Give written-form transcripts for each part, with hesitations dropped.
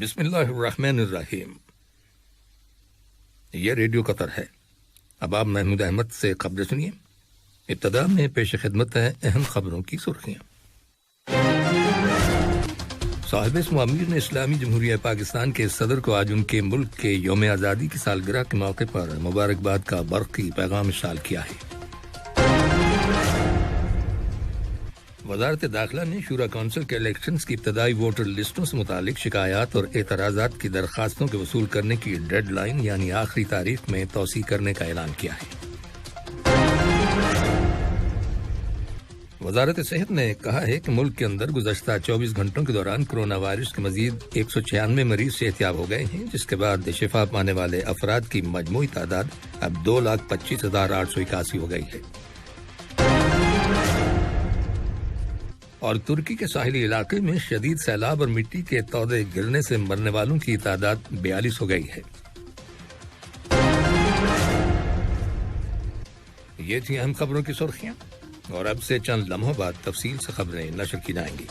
بسم اللہ الرحمن الرحیم۔ یہ ریڈیو قطر ہے۔ اب آپ محمود احمد سے خبریں سنیے۔ ابتدا میں پیش خدمت ہے اہم خبروں کی سرخیاں۔ صاحب اسم امیر نے اسلامی جمہوریہ پاکستان کے صدر کو آج ان کے ملک کے یوم آزادی کی سالگرہ کے موقع پر مبارکباد کا برقی پیغام ارسال کیا ہے۔ وزارت داخلہ نے شورا کونسل کے الیکشنز کی ابتدائی ووٹر لسٹوں سے متعلق شکایات اور اعتراضات کی درخواستوں کے وصول کرنے کی ڈیڈ لائن یعنی آخری تاریخ میں توسیع کرنے کا اعلان کیا ہے۔ وزارت صحت نے کہا ہے کہ ملک کے اندر گزشتہ 24 گھنٹوں کے دوران کرونا وائرس کے مزید 196 مریض صحتیاب ہو گئے ہیں، جس کے بعد شفا پانے والے افراد کی مجموعی تعداد اب 2,25,881 ہو گئی ہے۔ اور ترکی کے ساحلی علاقے میں شدید سیلاب اور مٹی کے تودے گرنے سے مرنے والوں کی تعداد 42 ہو گئی ہے۔ یہ تھی اہم خبروں کی سرخیاں، اور اب سے چند لمحوں بعد تفصیل سے خبریں نشر کی جائیں گی۔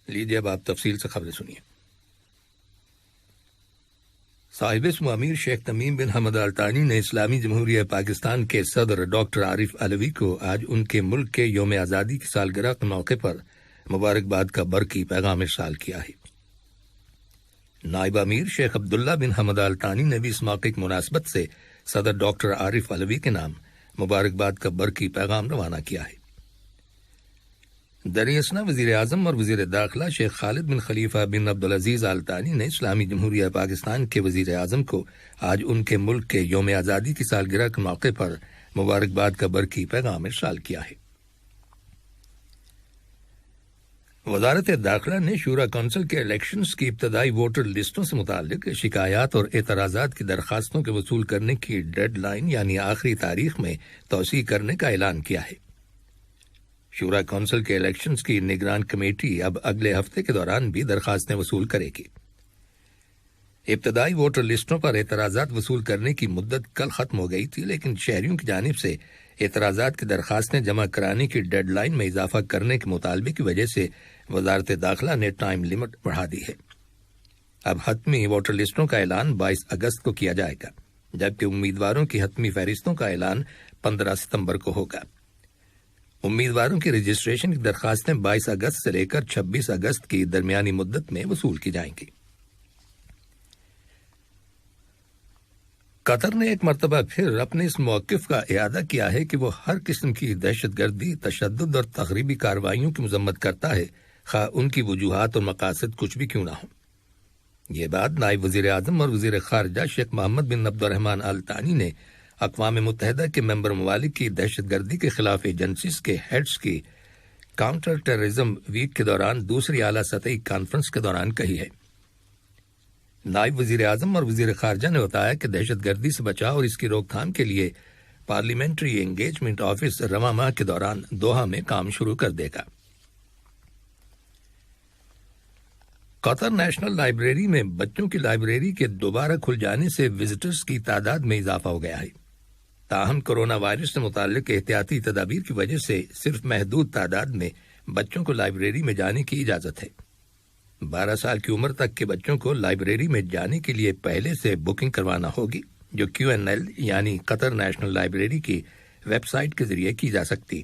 لیجیے اب آپ تفصیل سے خبریں سنیے۔ صاحب اسم امیر شیخ تمیم بن حمد آل ثانی نے اسلامی جمہوریہ پاکستان کے صدر ڈاکٹر عارف علوی کو آج ان کے ملک کے یوم آزادی کی سالگرہ کے موقع پر مبارکباد کا برقی پیغام ارسال کیا ہے۔ نائب امیر شیخ عبداللہ بن حمد آل ثانی نے بھی اس موقع کی مناسبت سے صدر ڈاکٹر عارف علوی کے نام مبارکباد کا برقی پیغام روانہ کیا ہے۔ در اثنا وزیر اعظم اور وزیر داخلہ شیخ خالد بن خلیفہ بن عبدالعزیز آل ثانی نے اسلامی جمہوریہ پاکستان کے وزیر اعظم کو آج ان کے ملک کے یوم آزادی کی سالگرہ کے موقع پر مبارکباد کا برقی پیغام ارسال کیا ہے۔ وزارت داخلہ نے شورا کونسل کے الیکشنز کی ابتدائی ووٹر لسٹوں سے متعلق شکایات اور اعتراضات کی درخواستوں کے وصول کرنے کی ڈیڈ لائن یعنی آخری تاریخ میں توسیع کرنے کا اعلان کیا ہے۔ شورا کونسل کے الیکشنز کی نگران کمیٹی اب اگلے ہفتے کے دوران بھی درخواستیں وصول کرے گی۔ ابتدائی ووٹر لسٹوں پر اعتراضات وصول کرنے کی مدت کل ختم ہو گئی تھی، لیکن شہریوں کی جانب سے اعتراضات کی درخواستیں جمع کرانے کی ڈیڈ لائن میں اضافہ کرنے کے مطالبے کی وجہ سے وزارت داخلہ نے ٹائم لمٹ بڑھا دی ہے۔ اب حتمی ووٹر لسٹوں کا اعلان 22 اگست کو کیا جائے گا، جبکہ امیدواروں کی حتمی فہرستوں کا اعلان 15 ستمبر کو ہوگا۔ امیدواروں کی رجسٹریشن کی درخواستیں 22 اگست سے لے کر 26 اگست کی درمیانی مدت میں وصول کی جائیں گی۔ قطر نے ایک مرتبہ پھر اپنے اس موقف کا اعادہ کیا ہے کہ وہ ہر قسم کی دہشت گردی، تشدد اور تخریبی کارروائیوں کی مذمت کرتا ہے، خواہ ان کی وجوہات اور مقاصد کچھ بھی کیوں نہ ہوں۔ یہ بات نائب وزیر اعظم اور وزیر خارجہ شیخ محمد بن عبد الرحمن آل ثانی نے اقوام متحدہ کے ممبر ممالک کی دہشت گردی کے خلاف ایجنسیز کے ہیڈز کی کاؤنٹر ٹیررزم ویک کے دوران دوسری اعلیٰ سطحی کانفرنس کے دوران کہی ہے۔ نائب وزیر اعظم اور وزیر خارجہ نے بتایا کہ دہشت گردی سے بچاؤ اور اس کی روک تھام کے لیے پارلیمنٹری انگیجمنٹ آفس رواں ماہ کے دوران دوحہ میں کام شروع کر دے گا۔ قطر نیشنل لائبریری میں بچوں کی لائبریری کے دوبارہ کھل جانے سے وزٹرز کی تعداد میں اضافہ ہو گیا ہے، تاہم کرونا وائرس سے متعلق احتیاطی تدابیر کی وجہ سے صرف محدود تعداد میں بچوں کو لائبریری میں جانے کی اجازت ہے۔ 12 سال کی عمر تک کے بچوں کو لائبریری میں جانے کے لیے پہلے سے بکنگ کروانا ہوگی، جو QNL یعنی قطر نیشنل لائبریری کی ویب سائٹ کے ذریعے کی جا سکتی۔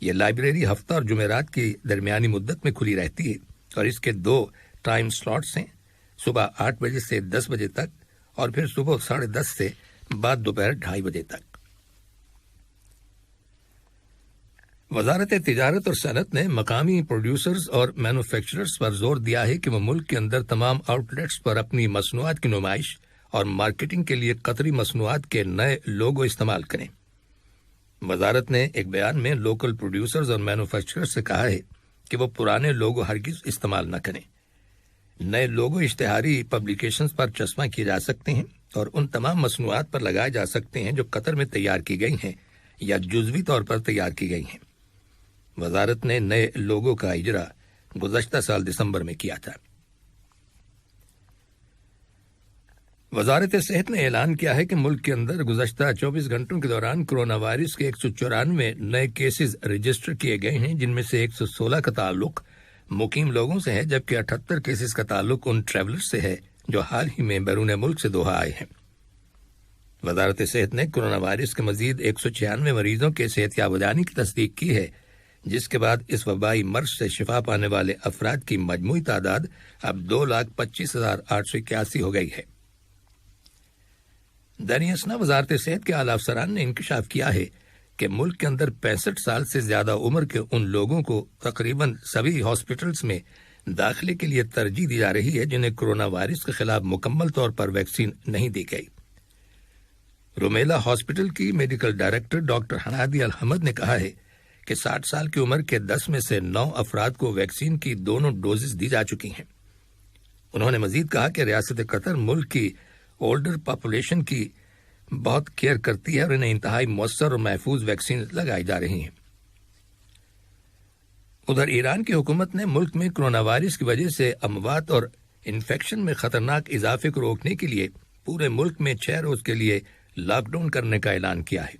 یہ لائبریری ہفتہ اور جمعرات کی درمیانی مدت میں کھلی رہتی ہے، اور اس کے 2 ٹائم سلاٹس ہیں، صبح 8 بجے سے 10 بجے تک اور پھر صبح 10:30 سے بعد دوپہر 2:30 بجے تک۔ وزارت تجارت اور صنعت نے مقامی پروڈیوسرز اور مینوفیکچررز پر زور دیا ہے کہ وہ ملک کے اندر تمام آؤٹ لیٹس پر اپنی مصنوعات کی نمائش اور مارکیٹنگ کے لیے قطری مصنوعات کے نئے لوگو استعمال کریں۔ وزارت نے ایک بیان میں لوکل پروڈیوسرز اور مینوفیکچررز سے کہا ہے کہ وہ پرانے لوگو ہرگز استعمال نہ کریں۔ نئے لوگو اشتہاری پبلیکیشنز پر چسپاں کیے جا سکتے ہیں اور ان تمام مصنوعات پر لگائے جا سکتے ہیں جو قطر میں تیار کی گئی ہیں یا جزوی طور پر تیار کی گئی ہیں۔ وزارت نے نئے لوگو کا اجرا گزشتہ سال دسمبر میں کیا تھا۔ وزارت صحت نے اعلان کیا ہے کہ ملک کے اندر گزشتہ 24 گھنٹوں کے دوران کرونا وائرس کے 194 نئے کیسز رجسٹر کیے گئے ہیں، جن میں سے 116 کا تعلق مقیم لوگوں سے ہے، جبکہ 78 کیسز کا تعلق ان ٹریولر سے ہے جو حال ہی میں بیرون ملک سے دوحہ آئے ہیں۔ وزارت صحت نے کورونا وائرس کے مزید 196 مریضوں کے صحت یاب ہو جانے کی تصدیق کی ہے، جس کے بعد اس وبائی مرض سے شفا پانے والے افراد کی مجموعی تعداد اب 2,25,881 ہو گئی ہے۔ دریاسنا وزارت صحت کے اعلیٰ افسران نے انکشاف کیا ہے کہ ملک کے اندر 65 سال سے زیادہ عمر کے ان لوگوں کو تقریباً سبھی ہاسپٹلز میں داخلے کے لیے ترجیح دی جا رہی ہے جنہیں کورونا وائرس کے خلاف مکمل طور پر ویکسین نہیں دی گئی۔ رومیلا ہاسپٹل کی میڈیکل ڈائریکٹر ڈاکٹر حنادی الحمد نے کہا ہے کہ 60 سال کی عمر کے 10 میں سے 9 افراد کو ویکسین کی دونوں ڈوزز دی جا چکی ہیں۔ انہوں نے مزید کہا کہ ریاست قطر ملک کی اولڈر پاپولیشن کی بہت کیئر کرتی ہے اور انہیں انتہائی مؤثر اور محفوظ ویکسین لگائی جا رہی ہیں۔ ادھر ایران کی حکومت نے ملک میں کورونا وائرس کی وجہ سے اموات اور انفیکشن میں خطرناک اضافے کو روکنے کے لیے پورے ملک میں 6 روز کے لیے لاک ڈاؤن کرنے کا اعلان کیا ہے۔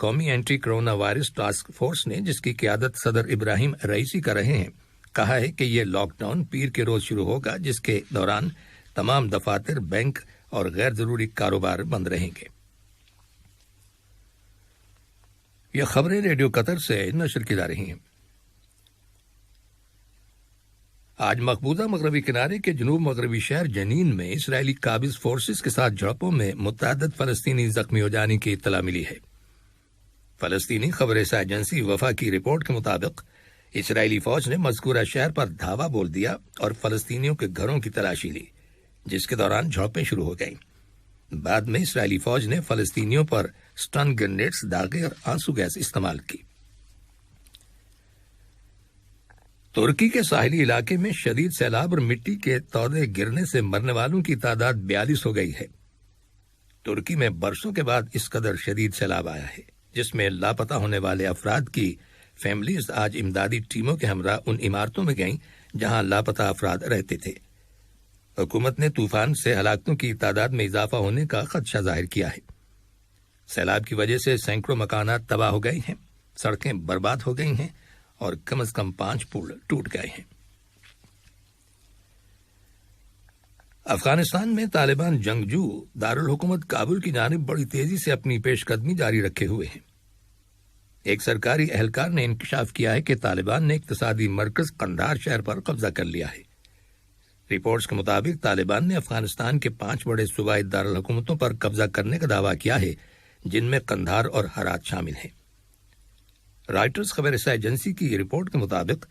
قومی anti corona virus task force نے، جس کی قیادت صدر ابراہیم رئیسی کر رہے ہیں، کہا ہے کہ یہ لاک ڈاؤن پیر کے روز شروع ہوگا، جس کے دوران تمام دفاتر، بینک اور غیر ضروری کاروبار بند رہیں گے۔ یہ خبریں ریڈیو قطر سے نشر کی جا رہی ہیں۔ آج مقبوضہ مغربی کنارے کے جنوب مغربی شہر جنین میں اسرائیلی قابض فورسز کے ساتھ جھڑپوں میں متعدد فلسطینی زخمی ہو جانے کی اطلاع ملی ہے۔ فلسطینی خبر رساں ایجنسی وفا کی رپورٹ کے مطابق اسرائیلی فوج نے مذکورہ شہر پر دھاوا بول دیا اور فلسطینیوں کے گھروں کی تلاشی لی، جس کے دوران جھڑپیں شروع ہو گئیں۔ بعد میں اسرائیلی فوج نے فلسطینیوں پر سٹن گرینیڈز داغے اور آنسو گیس استعمال کی۔ ترکی کے ساحلی علاقے میں شدید سیلاب اور مٹی کے تودے گرنے سے مرنے والوں کی تعداد 42 ہو گئی ہے۔ ترکی میں برسوں کے بعد اس قدر شدید سیلاب آیا ہے، جس میں لاپتہ ہونے والے افراد کی فیملیز آج امدادی ٹیموں کے ہمراہ ان عمارتوں میں گئیں جہاں لاپتہ افراد رہتے تھے۔ حکومت نے طوفان سے ہلاکتوں کی تعداد میں اضافہ ہونے کا خدشہ ظاہر کیا ہے۔ سیلاب کی وجہ سے سینکڑوں مکانات تباہ ہو گئے ہیں، سڑکیں برباد ہو گئی ہیں اور کم از کم 5 پل ٹوٹ گئے ہیں۔ افغانستان میں طالبان جنگجو دارالحکومت کابل کی جانب بڑی تیزی سے اپنی پیش قدمی جاری رکھے ہوئے ہیں۔ ایک سرکاری اہلکار نے انکشاف کیا ہے کہ طالبان نے اقتصادی مرکز قندھار شہر پر قبضہ کر لیا ہے۔ رپورٹس کے مطابق طالبان نے افغانستان کے 5 بڑے صوبائی دارالحکومتوں پر قبضہ کرنے کا دعویٰ کیا ہے، جن میں قندھار اور ہرات شامل ہیں۔ رائٹرز خبر رساں ایجنسی کی رپورٹ کے مطابق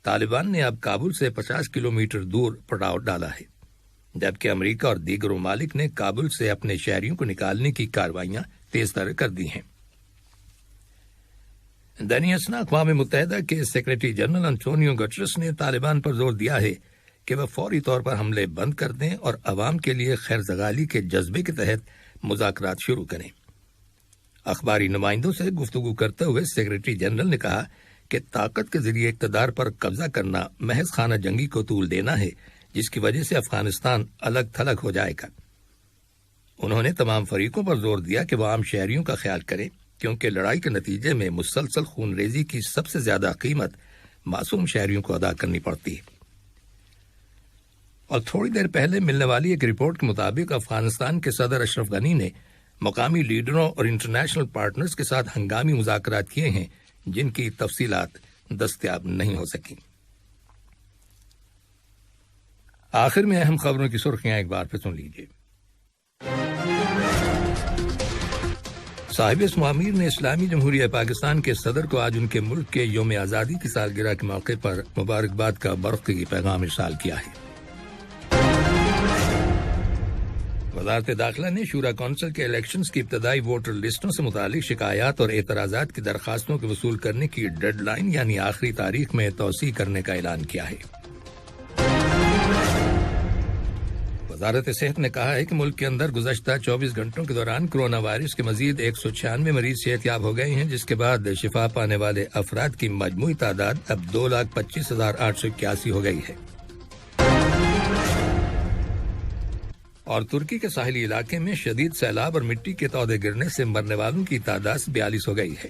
طالبان نے اب کابل سے 50 کلومیٹر دور پڑاؤ ڈالا ہے، جبکہ امریکہ اور دیگر ممالک نے کابل سے اپنے شہریوں کو نکالنے کی کارروائیاں تیز تر کر دی ہیں۔ دریاسنا اقوام متحدہ کے سیکرٹری جنرل انٹونیو گٹرس نے طالبان پر زور دیا ہے کہ وہ فوری طور پر حملے بند کر دیں اور عوام کے لیے خیر زغالی کے جذبے کے تحت مذاکرات شروع کریں۔ اخباری نمائندوں سے گفتگو کرتے ہوئے سیکرٹری جنرل نے کہا کہ طاقت کے ذریعے اقتدار پر قبضہ کرنا محض خانہ جنگی کو طول دینا ہے، جس کی وجہ سے افغانستان الگ تھلگ ہو جائے گا۔ انہوں نے تمام فریقوں پر زور دیا کہ وہ عام شہریوں کا خیال کریں، کیونکہ لڑائی کے نتیجے میں مسلسل خون ریزی کی سب سے زیادہ قیمت معصوم شہریوں کو ادا کرنی پڑتی ہے۔ اور تھوڑی دیر پہلے ملنے والی ایک رپورٹ کے مطابق افغانستان کے صدر اشرف غنی نے مقامی لیڈروں اور انٹرنیشنل پارٹنرز کے ساتھ ہنگامی مذاکرات کیے ہیں، جن کی تفصیلات دستیاب نہیں ہو سکیں۔ آخر میں اہم خبروں کی سرخیاں ایک بار پھر سن لیجیے۔ صاحب اسماعیل نے اسلامی جمہوریہ پاکستان کے صدر کو آج ان کے ملک کے یوم آزادی کی سالگرہ کے موقع پر مبارکباد کا برقی پیغام ارسال کیا ہے۔ وزارت داخلہ نے شورا کونسل کے الیکشنز کی ابتدائی ووٹر لسٹوں سے متعلق شکایات اور اعتراضات کی درخواستوں کے وصول کرنے کی ڈیڈ لائن یعنی آخری تاریخ میں توسیع کرنے کا اعلان کیا ہے۔ وزارت صحت نے کہا ہے کہ ملک کے اندر گزشتہ 24 گھنٹوں کے دوران کورونا وائرس کے مزید 196 مریض صحت یاب ہو گئے ہیں، جس کے بعد شفا پانے والے افراد کی مجموعی تعداد اب 2,25,881 ہو گئی ہے۔ اور ترکی کے ساحلی علاقے میں شدید سیلاب اور مٹی کے تودے گرنے سے مرنے والوں کی تعداد 42 ہو گئی ہے۔